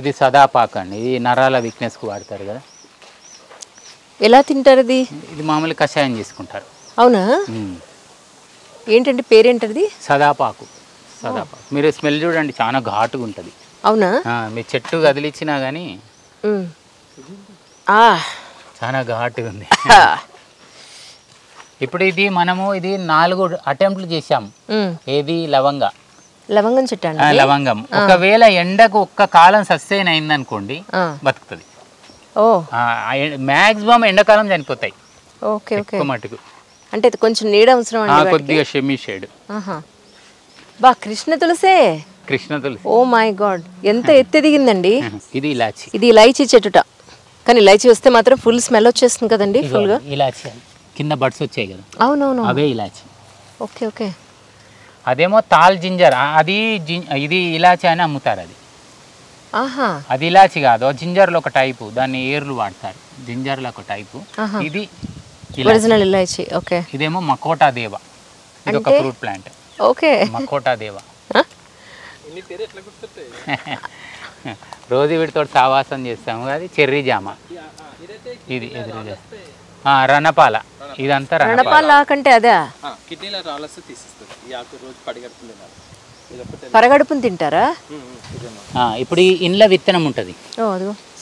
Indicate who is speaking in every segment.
Speaker 1: ఇది సదాపాకు అండి, ఇది నరాల వీక్నెస్కు వాడతారు కదా.
Speaker 2: ఎలా తింటారు అది?
Speaker 1: ఇది మామూలు కషాయం చేసుకుంటారు.
Speaker 2: అవునా? ఏంటంటే పేరేంటది?
Speaker 1: సదాపాకు. సదాపాకు మీరు స్మెల్ చూడండి, చాలా ఘాటుగా ఉంటుంది.
Speaker 2: అవునా?
Speaker 1: మీ చెట్టు కదిలిచ్చినా కానీ చాలా ఘాటుగా ఉంది. ఇప్పుడు ఇది మనము 4 అటెంప్ట్లు చేసాము. ఏది లవంగం చెట్టు. లవంగం ఒకవేళ ఎండకు ఒక్క కాలం సస్టైన్ అయిందనుకోండి బతుకుతుంది. మ్యాక్సిమం ఎండాకాలం చనిపోతాయి.
Speaker 2: Okay okay.
Speaker 1: మటుకు
Speaker 2: అంటే కొంచెం నీడ అవసరం అండి,
Speaker 1: కొద్దిగా షెమీ షేడ్.
Speaker 2: బా కృష్ణ తులసే.
Speaker 1: కృష్ణ తులసి.
Speaker 2: ఓ మై గాడ్, ఎంత ఎత్తు దిగిందండి.
Speaker 1: ఇది ఇలాచి.
Speaker 2: ఇది ఇలాచి చెట్టుట. కానీ ఇలాచి వస్తే మాత్రం ఫుల్ స్మెల్ వచ్చేస్తుంది కదండి. ఫుల్ గా
Speaker 1: ఇలాచి కింద బడ్స్ వచ్చాయి కదా.
Speaker 2: అవునవును,
Speaker 1: అవే ఇలాచి.
Speaker 2: Okay okay.
Speaker 1: అదేమో తాల్ జింజర్, ఇది ఇలాచి అని అమ్ముతారు. అది ఇలాచి కాదు, జింజర్లో ఒక టైపు, దాన్ని ఏర్లు వాడతారు. జింజర్లో ఒక టైపు, ఇది
Speaker 2: ఒరిజినల్ ఇలాచి. ఓకే.
Speaker 1: ఇదేమో మకోటా దేవ, ఇది ఒక ఫ్రూట్ ప్లాంట్.
Speaker 2: ఓకే,
Speaker 1: మకోటా దేవ. రోజు వీటితో సావాసం చేస్తాము. అది చెర్రీ జామ, ఇది ఎదురు రణపాల. ఇదంతా
Speaker 2: రణపాల కంటే అదే పరగడుపుని తింటారా?
Speaker 1: ఇప్పుడు ఈ ఇండ్ల విత్తనం ఉంటుంది,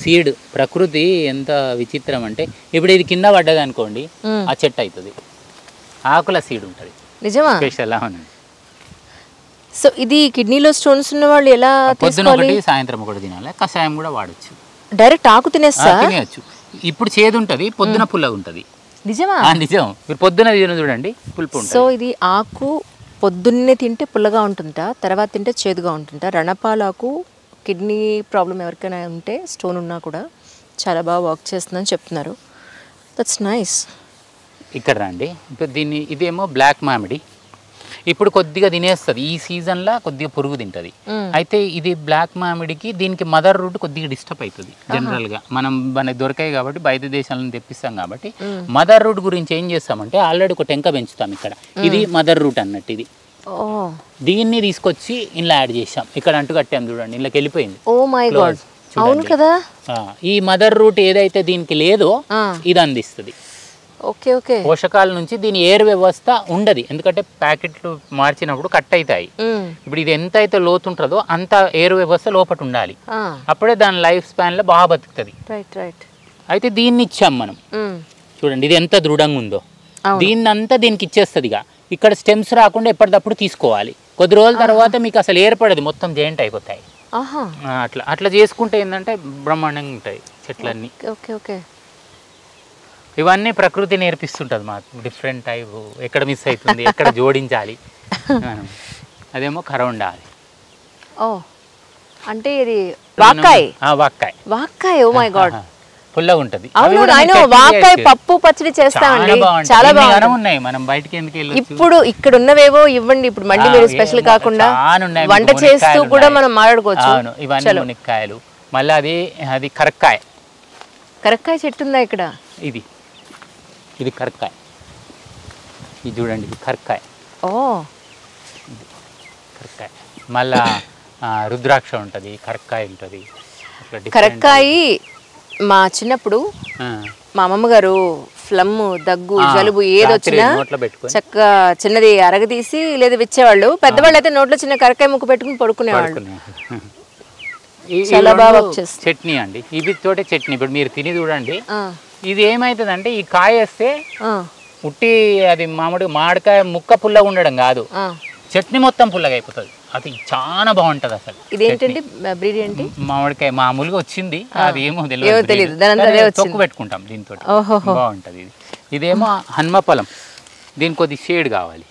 Speaker 1: సీడ్. ప్రకృతి ఎంత విచిత్రం అంటే ఇప్పుడు ఇది కింద పడ్డది అనుకోండి, ఆ చెట్టు అవుతుంది. ఆకుల సీడ్ ఉంటుంది.
Speaker 2: నిజమా?
Speaker 1: స్పెషల్. అవునండి.
Speaker 2: సో ఇది కిడ్నీలో స్టోన్స్ ఉన్న వాళ్ళు ఎలా
Speaker 1: పొద్దున ఒకటి సాయంత్రం ఒకటి తినాలి. కషాయం కూడా వాడచ్చు.
Speaker 2: డైరెక్ట్ ఆకు
Speaker 1: తినేయచ్చు. ఇప్పుడు చేదు ఉంటుంది, పొద్దున పుల్లగా ఉంటుంది.
Speaker 2: నిజమా?
Speaker 1: నిజం. మీరు పొద్దున చూడండి పులుపు ఉంటుంది.
Speaker 2: సో ఇది ఆకు పొద్దున్నే తింటే పుల్లగా ఉంటుందా, తర్వాత తింటే చేదుగా ఉంటుందా? రణపాలాకు కిడ్నీ ప్రాబ్లం ఎవరికైనా ఉంటే, స్టోన్ ఉన్నా కూడా చాలా బాగా వర్క్ చేస్తుందని చెప్తున్నారు. That's nice.
Speaker 1: ఇక్కడ రండి. ఇప్పుడు ఇదేమో బ్లాక్ మామిడి. ఇప్పుడు కొద్దిగా తినేస్తుంది. ఈ సీజన్లో కొద్దిగా పురుగు తింటుంది. అయితే ఇది బ్లాక్ మామిడికి దీనికి మదర్ రూట్ కొద్దిగా డిస్టర్బ్ అవుతుంది. జనరల్గా మనకి దొరకాయి కాబట్టి బయట దేశాలను తెప్పిస్తాం కాబట్టి మదర్ రూట్ గురించి ఏం చేస్తామంటే ఆల్రెడీ ఒక టెంక పెంచుతాం ఇక్కడ. ఇది మదర్ రూట్ అన్నట్టు. ఇది దీన్ని తీసుకొచ్చి ఇలా యాడ్ చేసాం. ఇక్కడ అంటు కట్టాం చూడండి, ఇళ్ళకి వెళ్ళిపోయింది.
Speaker 2: ఓ మై గాడ్, అవును కదా.
Speaker 1: ఈ మదర్ రూట్ ఏదైతే దీనికి లేదో ఇది అందిస్తుంది.
Speaker 2: Okay okay.
Speaker 1: పోషకాల నుంచి దీని ఎయిర్ వ్యవస్థ ఉండదు, ఎందుకంటే ప్యాకెట్లు మార్చినప్పుడు కట్ అవుతాయి. ఇప్పుడు ఇది ఎంత అయితే లోతు ఉంటుందో అంత ఎయిర్ వ్యవస్థ లోపల ఉండాలి, అప్పుడే దాని లైఫ్ స్పాన్ లో బాగా బతుకుతుంది. అయితే దీన్ని ఇచ్చాం మనం. చూడండి ఇది ఎంత దృఢంగా ఉందో. దీన్ని అంతా దీనికి ఇచ్చేస్తుంది. ఇక్కడ స్టెమ్స్ రాకుండా ఎప్పటికప్పుడు తీసుకోవాలి. కొద్ది రోజుల తర్వాత మీకు అసలు ఏర్పడదు, మొత్తం జాయింట్ అయిపోతాయి. అట్లా చేసుకుంటే ఏంటంటే బ్రహ్మాండంగా ఉంటాయి చెట్లన్నీ.
Speaker 2: Okay okay.
Speaker 1: ఇవన్నీ ప్రకృతి నేర్పిస్తుంటుంది మాకు. డిఫరెంట్ టైప్, ఎక్కడ మిస్ అవుతుంది, ఎక్కడ జోడించాలి. అదేమో కరోండా.
Speaker 2: అంటే ఇది వాక్కాయ్. వాక్కాయ్. ఓ మై గాడ్,
Speaker 1: పుల్లగా ఉంటది.
Speaker 2: వాక్కాయ్ పప్పు పచ్చడి చేస్తామండి, చాలా
Speaker 1: బాగున్నాయి. మనం బయటకి ఎందుకు వెళ్ళి
Speaker 2: ఇప్పుడు ఇక్కడ ఉన్నవేవో ఇవ్వండి. ఇప్పుడు మళ్ళీ మీరు స్పెషల్ కాకుండా వంట చేస్తూ కూడా మనం మాట్లాడుకోవచ్చు.
Speaker 1: ఇవన్నీ మునక్కాయలు. మళ్ళీ అది కరక్కాయ.
Speaker 2: కరక్కాయ చెట్టు ఉందా ఇక్కడ?
Speaker 1: ఇది కరక్కాయ. ఇది చూడండి, ఇది కరక్కాయ. కరక్కాయ. మళ్ళా రుద్రాక్ష ఉంటుంది, కరక్కాయ ఉంటుంది.
Speaker 2: కరక్కాయ మా చిన్నప్పుడు మా అమ్మమ్మ గారు ఫ్లమ్, దగ్గు, జలుబు ఏదొచ్చినా చక్కగా చిన్నది అరగదీసి లేదా విచ్చేవాళ్ళు. పెద్దవాళ్ళు అయితే నోట్లో చిన్న కరక్కాయ ముక్కు పెట్టుకుని పడుకునేవాళ్ళు. చాలా బాగా
Speaker 1: చట్నీ అండి, ఇవి తోటే చట్నీ. ఇప్పుడు మీరు తిని చూడండి. ఇది ఏమైతుంది అంటే ఈ కాయ వేస్తే ఉట్టి అది మామిడికాయ ముక్క పుల్లగా ఉండడం కాదు, చట్నీ మొత్తం పుల్లగా అయిపోతుంది. అది చాలా బాగుంటది అసలు.
Speaker 2: ఇదేంటండి బ్రీడ్ ఏంటి?
Speaker 1: మామిడికాయ మామూలుగా వచ్చింది, అది ఏమో తెలియదు. తొక్కు పెట్టుకుంటాం దీంతో, బాగుంటది. ఇదేమో హన్మఫలం, దీనికి కొద్ది షేడ్ కావాలి.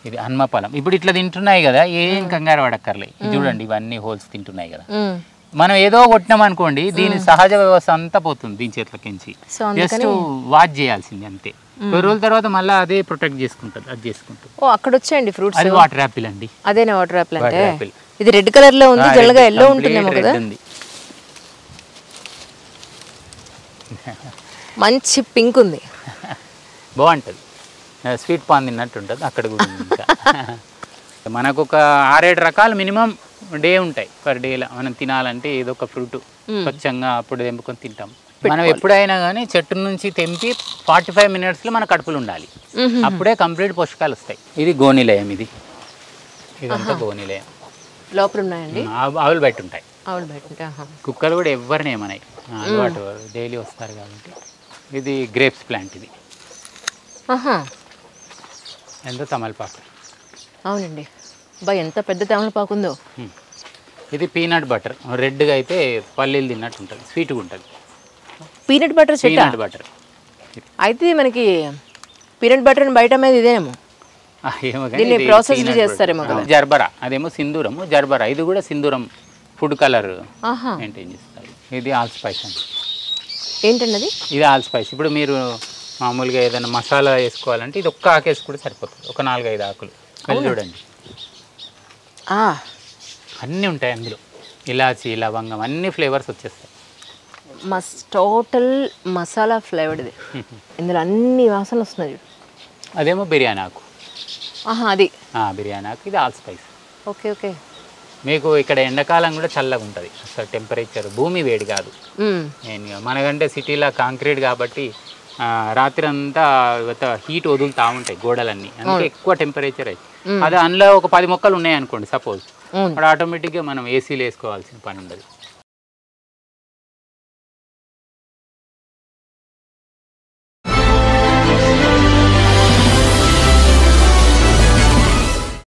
Speaker 1: ఇది హన్మఫలం. ఇప్పుడు ఇట్లా తింటున్నాయి కదా, ఏం కంగారు పడక్కర్లే. చూడండి ఇవన్నీ హోల్స్ తింటున్నాయి కదా. మనం ఏదో కొట్టినాం అనుకోండి, దీని సహజ వ్యవస్థ అంతా పోతుంది దీని చేతులకించి. జస్ట్ వాచ్ చేయాల్సింది అంతే. 2 రోజుల తర్వాత మళ్ళీ అదే ప్రొటెక్ట్ చేసుకుంటుంది, అది చేసుకుంటుంది.
Speaker 2: అక్కడ వచ్చాయండి ఫ్రూట్స్.
Speaker 1: అది వాటర్ యాపిల్ అండి.
Speaker 2: అదేనా వాటర్ యాపిల్ అంటే? ఇది రెడ్ కలర్ లో ఉంది, జల్లగా ఎల్లో ఉంటుందేమో కదా. మంచి పింక్ ఉంది,
Speaker 1: బాగుంటది. స్వీట్ పాన్ తిన్నట్టు ఉంటుంది. అక్కడ కూడా మనకు ఒక 6-7 రకాలు మినిమం డే ఉంటాయి పర్ డేలో. మనం తినాలంటే ఏదో ఒక ఫ్రూట్ స్వచ్ఛంగా అప్పుడు తెంపుకొని తింటాం. మనం ఎప్పుడైనా కానీ చెట్టు నుంచి తెంపి 45 మినిట్స్లో మన కడుపులు ఉండాలి. అప్పుడే కంప్లీట్ పోషకాలు వస్తాయి. ఇది గోనిలయం, ఇదంతా గోనిలయం.
Speaker 2: లోపల ఉన్నాయండి,
Speaker 1: ఆవులు బయట ఉంటాయి.
Speaker 2: ఆవులు బయట ఉంటాయి.
Speaker 1: కుక్కలు కూడా ఎవరిని ఏమన్నాయి, అలవాటు డైలీ వస్తారు కాబట్టి. ఇది గ్రేప్స్ ప్లాంట్, ఇది ఎంత తమలపాకు.
Speaker 2: అవునండి, బా ఎంత పెద్ద తమలపాకు ఉందో.
Speaker 1: ఇది పీనట్ బటర్, రెడ్గా అయితే పల్లీలు తిన్నట్టు ఉంటుంది, స్వీట్గా ఉంటుంది.
Speaker 2: పీనట్ బటర్ చెట్టు,
Speaker 1: పీనట్ బటర్.
Speaker 2: అయితే మనకి పీనట్ బటర్ బయట మీద ఇదేమో,
Speaker 1: ఏమో
Speaker 2: ప్రాసెస్ చేస్తారేమో కదా.
Speaker 1: జర్బరా, అదేమో సింధూరము. జర్బరా ఇది కూడా సింధూరం ఫుడ్ కలర్ మెయింటైన్ చేస్తారు. ఇది ఆల్ స్పైస్ అండి.
Speaker 2: ఏంటండి అది?
Speaker 1: ఇది ఆల్ స్పైస్. ఇప్పుడు మీరు మామూలుగా ఏదైనా మసాలా వేసుకోవాలంటే ఇది ఒక్క ఆకేసి కూడా సరిపోతుంది. ఒక 4-5 ఆకులు చూడండి, అన్నీ ఉంటాయి అందులో. ఇలాచి, లవంగం, అన్ని ఫ్లేవర్స్ వచ్చేస్తాయి.
Speaker 2: టోటల్ మసాలా ఫ్లేవర్డ్ ఇది. ఇందులో అన్ని వాసనలు వస్తున్నాయి.
Speaker 1: అదేమో బిర్యానీ ఆకు.
Speaker 2: అది
Speaker 1: బిర్యానీ ఆకు. ఇది ఆల్ స్పైస్.
Speaker 2: Okay okay.
Speaker 1: మీకు ఇక్కడ ఎండాకాలం కూడా చల్లగా ఉంటుంది, అసలు టెంపరేచర్ భూమి వేడి కాదు. మనకంటే సిటీలో కాంక్రీట్ కాబట్టి రాత్రి అంతా హీట్ వదులుతూ ఉంటాయి గోడలన్నీ, అందుకే ఎక్కువ టెంపరేచర్ అయితే. అదే అందులో ఒక 10 మొక్కలు ఉన్నాయి అనుకోండి సపోజ్, అప్పుడు ఆటోమేటిక్గా మనం ఏసీలు వేసుకోవాల్సిన పని ఉండదు.